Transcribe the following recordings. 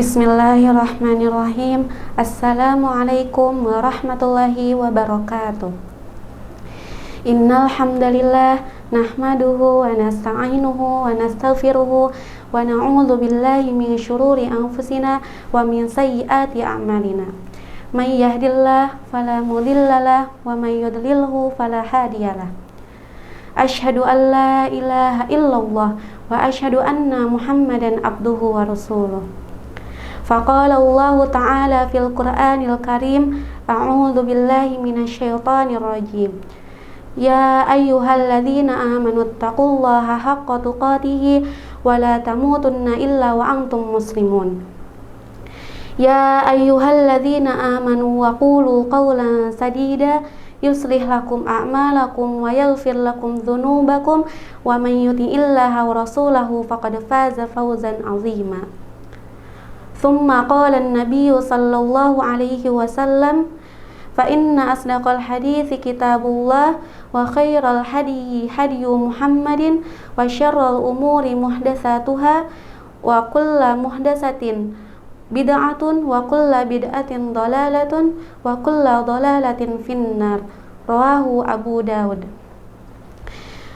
Bismillahirrahmanirrahim. Assalamualaikum warahmatullahi wabarakatuh. Innal hamdalillah nahmaduhu wa nasta'inuhu wa nastaghfiruhu wa na'udzu billahi min syururi anfusina wa min sayyiati a'malina. May yahdihillahu fala mudhillalah wa may yudlilhu fala hadiyalah. Asyhadu an la ilaha illallah wa asyhadu anna Muhammadan abduhu wa rasuluh. Faqala Allah Ta'ala fil Qur'anil Karim, a'udzu billahi minasyaitonir rajim. Ya ayyuhalladzina amanu taqullaha haqqa tuqatih wa la tamutunna illa wa antum muslimun. Ya ayyuhalladzina amanu wa qulu qawlan sadida yuslih lakum a'malakum wa yaghfir lakum dzunubakum wa man yuti'illaha wa rasulahu faqad faza fawzan 'azima. Thumma qala an-nabiy sallallahu alaihi wasallam, fa inna asdaqal hadithi kitabullah wa khairal hadyi hadyu Muhammadin wa syarral umuri muhdatsatuha wa kullu muhdatsatin bid'atun wa kullu bid'atin dhalalatun wa kullu dhalalatin finnar. Rawahu Abu Daud.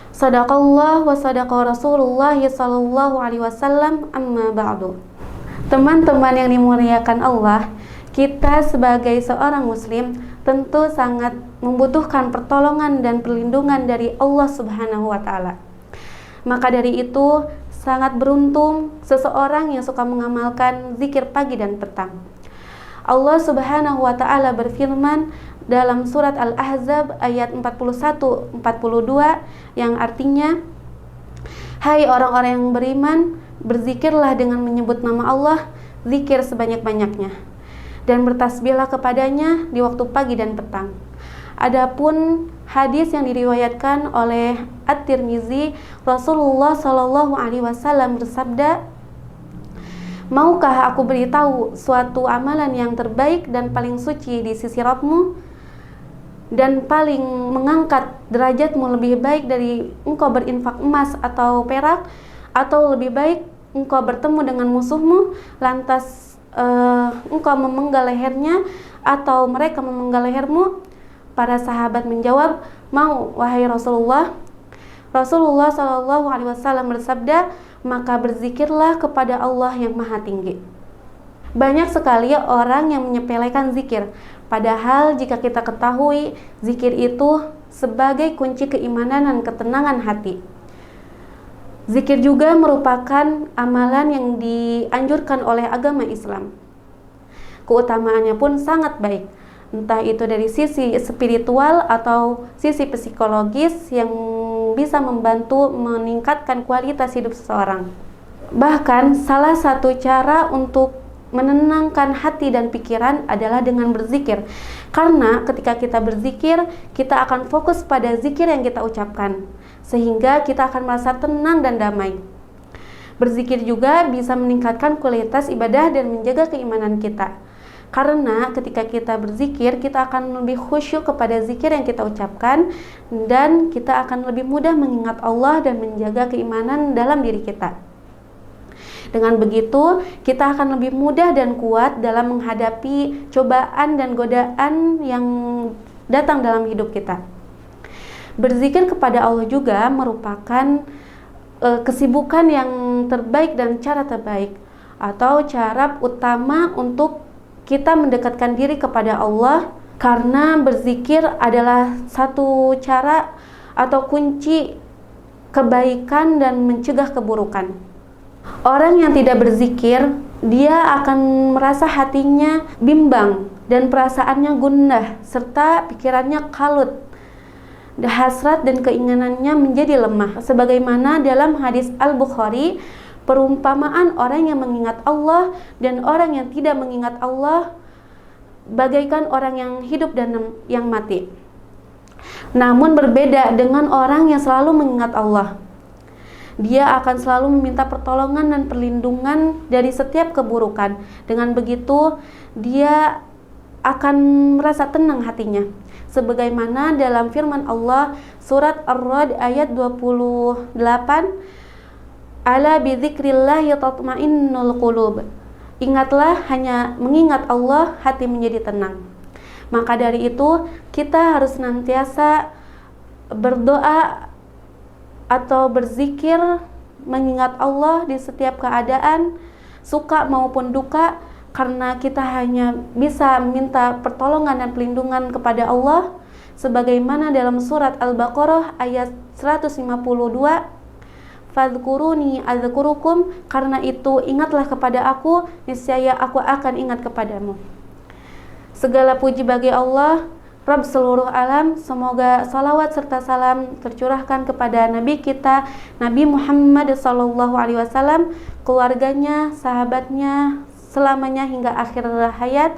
Sadaqallah wa sadaqa Rasulullah sallallahu alaihi wasallam. Amma ba'du. Teman-teman yang dimuliakan Allah, kita sebagai seorang muslim tentu sangat membutuhkan pertolongan dan perlindungan dari Allah Subhanahu wa taala. Maka dari itu sangat beruntung seseorang yang suka mengamalkan zikir pagi dan petang. Allah Subhanahu wa taala berfirman dalam surat Al-Ahzab ayat 41-42 yang artinya, hai orang-orang yang beriman, berzikirlah dengan menyebut nama Allah, zikir sebanyak-banyaknya, dan bertasbihlah kepadanya di waktu pagi dan petang. Adapun hadis yang diriwayatkan oleh At-Tirmizi, Rasulullah Shallallahu Alaihi Wasallam bersabda, maukah aku beritahu suatu amalan yang terbaik dan paling suci di sisi Rabbmu, dan paling mengangkat derajatmu lebih baik dari engkau berinfak emas atau perak, atau lebih baik engkau bertemu dengan musuhmu lantas engkau memenggal lehernya atau mereka memenggal lehermu? Para sahabat menjawab, mau wahai Rasulullah. Rasulullah Shallallahu Alaihi Wasallam bersabda, maka berzikirlah kepada Allah yang Maha Tinggi. Banyak sekali orang yang menyepelekan zikir, padahal jika kita ketahui zikir itu sebagai kunci keimanan dan ketenangan hati. Zikir juga merupakan amalan yang dianjurkan oleh agama Islam. Keutamaannya pun sangat baik, entah itu dari sisi spiritual atau sisi psikologis yang bisa membantu meningkatkan kualitas hidup seseorang. Bahkan salah satu cara untuk menenangkan hati dan pikiran adalah dengan berzikir. Karena ketika kita berzikir, kita akan fokus pada zikir yang kita ucapkan, sehingga kita akan merasa tenang dan damai. Berzikir juga bisa meningkatkan kualitas ibadah dan menjaga keimanan kita. Karena ketika kita berzikir, kita akan lebih khusyuk kepada zikir yang kita ucapkan, dan kita akan lebih mudah mengingat Allah dan menjaga keimanan dalam diri kita. Dengan begitu, kita akan lebih mudah dan kuat dalam menghadapi cobaan dan godaan yang datang dalam hidup kita. Berzikir kepada Allah juga merupakan kesibukan yang terbaik dan cara terbaik, atau cara utama untuk kita mendekatkan diri kepada Allah, karena berzikir adalah satu cara atau kunci kebaikan dan mencegah keburukan. Orang yang tidak berzikir, dia akan merasa hatinya bimbang dan perasaannya gundah serta pikirannya kalut. Hasrat dan keinginannya menjadi lemah. Sebagaimana dalam hadis Al-Bukhari, perumpamaan orang yang mengingat Allah dan orang yang tidak mengingat Allah bagaikan orang yang hidup dan yang mati. Namun berbeda dengan orang yang selalu mengingat Allah. Dia akan selalu meminta pertolongan dan perlindungan dari setiap keburukan. Dengan begitu, dia akan merasa tenang hatinya. Sebagaimana dalam firman Allah surat Ar-Ra'd ayat 28, ala bidzikrillahi tatma'innul qulub. Ingatlah, hanya mengingat Allah, hati menjadi tenang. Maka dari itu, kita harus senantiasa berdoa atau berzikir, mengingat Allah di setiap keadaan, suka maupun duka, karena kita hanya bisa minta pertolongan dan pelindungan kepada Allah, sebagaimana dalam surat Al-Baqarah ayat 152, fadhkuruni adzkurukum, karena itu ingatlah kepada aku, niscaya aku akan ingat kepadamu. Segala puji bagi Allah, Rabb seluruh alam. Semoga salawat serta salam tercurahkan kepada Nabi kita, Nabi Muhammad SAW, keluarganya, sahabatnya, selamanya hingga akhir hayat.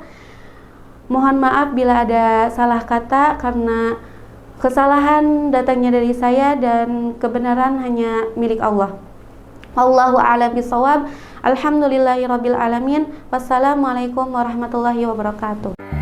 Mohon maaf bila ada salah kata, karena kesalahan datangnya dari saya dan kebenaran hanya milik Allah. Wallahu a'lam bishawab. Alhamdulillahirabbil alamin. Wassalamualaikum warahmatullahi wabarakatuh.